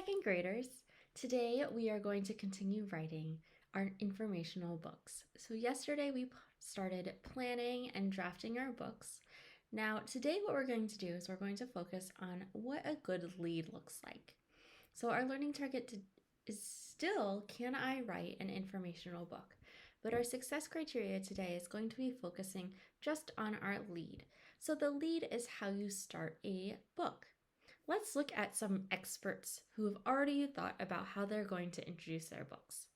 second graders, today we are going to continue writing our informational books. So yesterday we started planning and drafting our books. Now today what we're going to do is we're going to focus on what a good lead looks like. So our learning target is still, can I write an informational book? But our success criteria today is going to be focusing just on our lead. So the lead is how you start a book. Let's look at some experts who have already thought about how they're going to introduce their books.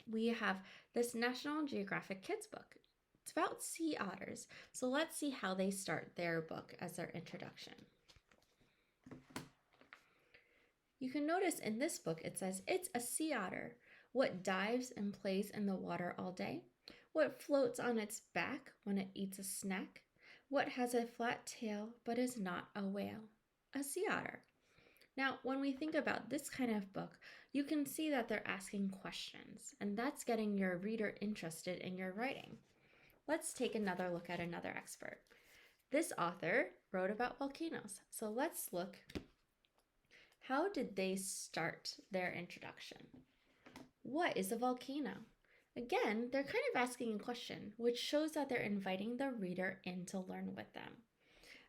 We have this National Geographic Kids book. It's about sea otters. So let's see how they start their book as their introduction. You can notice in this book it says, it's a sea otter. What dives and plays in the water all day? What floats on its back when it eats a snack? What has a flat tail but is not a whale? A sea otter. Now, when we think about this kind of book, you can see that they're asking questions, and that's getting your reader interested in your writing. Let's take another look at another expert. This author wrote about volcanoes, so let's look. How did they start their introduction? What is a volcano? Again, they're kind of asking a question, which shows that they're inviting the reader in to learn with them.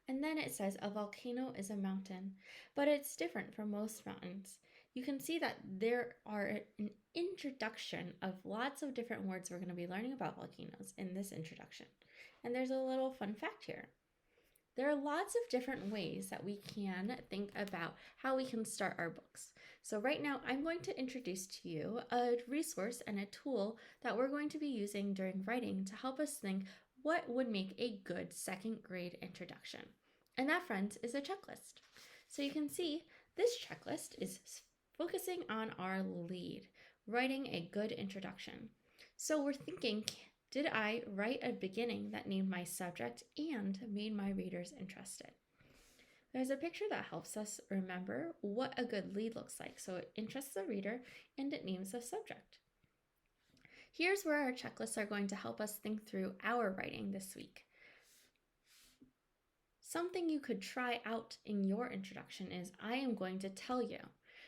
And then it says a volcano is a mountain, but it's different from most mountains. You can see that there are an introduction of lots of different words we're going to be learning about volcanoes in this introduction. And there's a little fun fact here. There are lots of different ways that we can think about how we can start our books. So right now I'm going to introduce to you a resource and a tool that we're going to be using during writing to help us think what would make a good second grade introduction. And that, friends, is a checklist. So you can see this checklist is focusing on our lead, writing a good introduction. So we're thinking, did I write a beginning that named my subject and made my readers interested? There's a picture that helps us remember what a good lead looks like. So it interests the reader and it names the subject. Here's where our checklists are going to help us think through our writing this week. Something you could try out in your introduction is, I am going to tell you.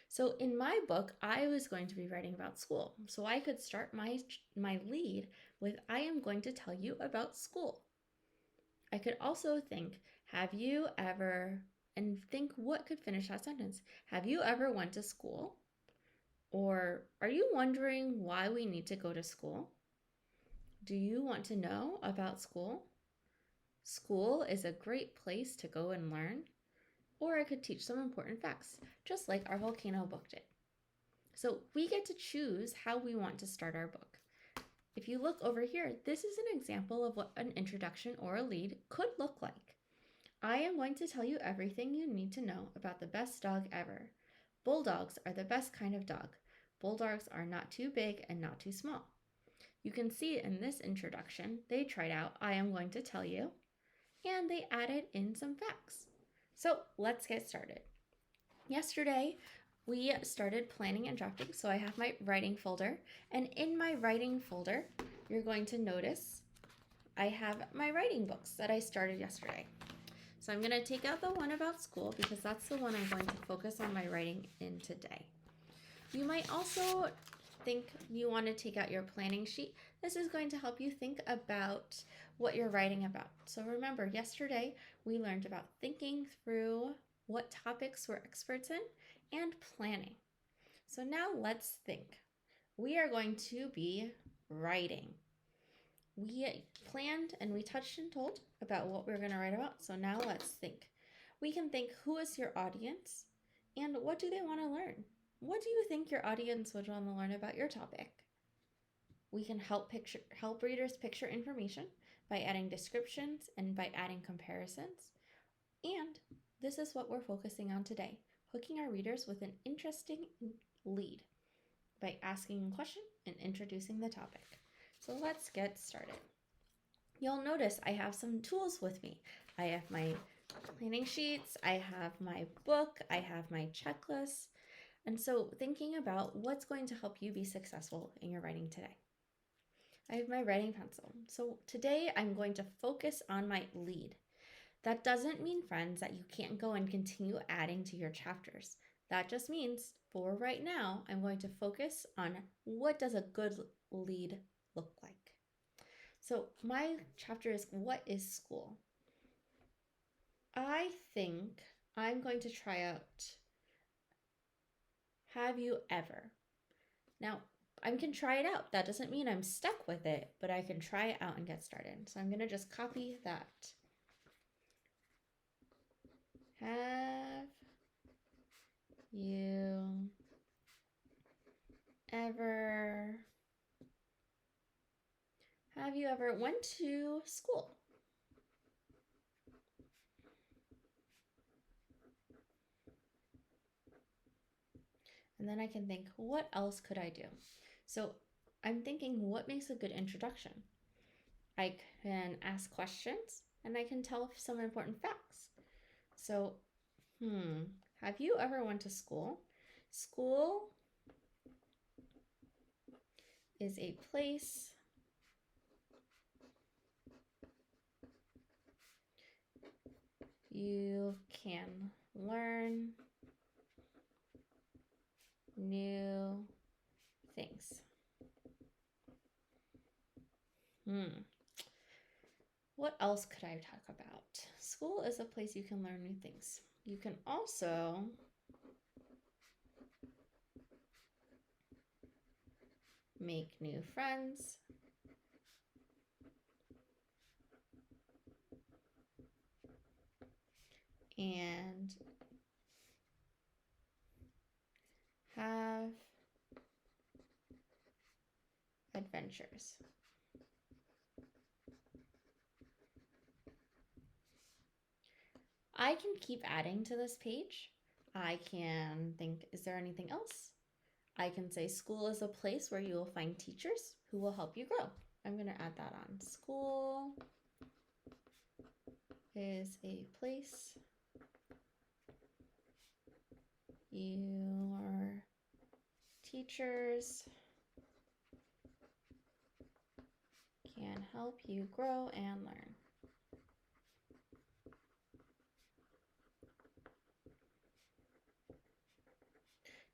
So in my book, I was going to be writing about school. So I could start my lead with, I am going to tell you about school. I could also think, have you ever, and think what could finish that sentence. Have you ever went to school? Or are you wondering why we need to go to school? Do you want to know about school? School is a great place to go and learn. Or I could teach some important facts, just like our volcano book did. So we get to choose how we want to start our book. If you look over here, this is an example of what an introduction or a lead could look like. I am going to tell you everything you need to know about the best dog ever. Bulldogs are the best kind of dog. Bulldogs are not too big and not too small. You can see in this introduction, they tried out, I am going to tell you, and they added in some facts. So let's get started. Yesterday, we started planning and drafting, so I have my writing folder, and in my writing folder, you're going to notice I have my writing books that I started yesterday. So I'm going to take out the one about school because that's the one I'm going to focus on my writing in today. You might also think you want to take out your planning sheet. This is going to help you think about what you're writing about. So remember, yesterday we learned about thinking through what topics we're experts in and planning. So now let's think. We are going to be writing. We planned and we touched and told about what we're going to write about. So now let's think. We can think, who is your audience and what do they want to learn? What do you think your audience would want to learn about your topic? We can help readers picture information by adding descriptions and by adding comparisons. And this is what we're focusing on today, hooking our readers with an interesting lead by asking a question and introducing the topic. So let's get started. You'll notice I have some tools with me. I have my planning sheets, I have my book, I have my checklist. And so thinking about what's going to help you be successful in your writing today. I have my writing pencil. So today I'm going to focus on my lead. That doesn't mean, friends, that you can't go and continue adding to your chapters. That just means for right now, I'm going to focus on what does a good lead look like. So my chapter is what is school? I think I'm going to try out have you ever. Now, I can try it out. That doesn't mean I'm stuck with it, but I can try it out and get started. So I'm going to just copy that. Have you ever went to school? And then I can think, what else could I do? So I'm thinking, what makes a good introduction? I can ask questions and I can tell some important facts. So, have you ever went to school? School is a place you can learn new things. What else could I talk about? School is a place you can learn new things. You can also make new friends. And have adventures. I can keep adding to this page. I can think, is there anything else? I can say school is a place where you will find teachers who will help you grow. I'm going to add that on. School is a place your teachers can help you grow and learn.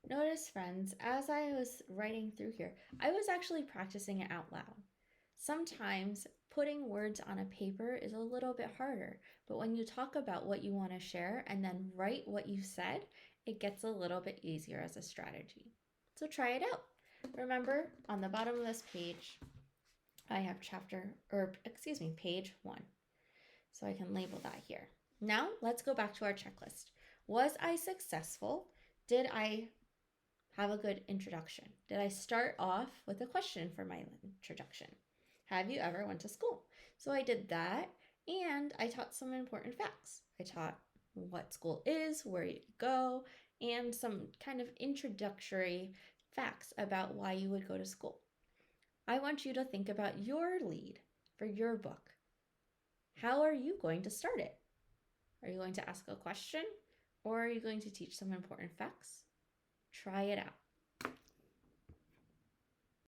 Notice, friends, as I was writing through here, I was actually practicing it out loud. Sometimes putting words on a paper is a little bit harder, but when you talk about what you want to share and then write what you said, it gets a little bit easier as a strategy. So try it out. Remember, on the bottom of this page, I have page 1. So I can label that here. Now let's go back to our checklist. Was I successful? Did I have a good introduction? Did I start off with a question for my introduction? Have you ever went to school? So I did that, and I taught some important facts. I taught what school is, where you go, and some kind of introductory facts about why you would go to school. I want you to think about your lead for your book. How are you going to start it? Are you going to ask a question, or are you going to teach some important facts? Try it out.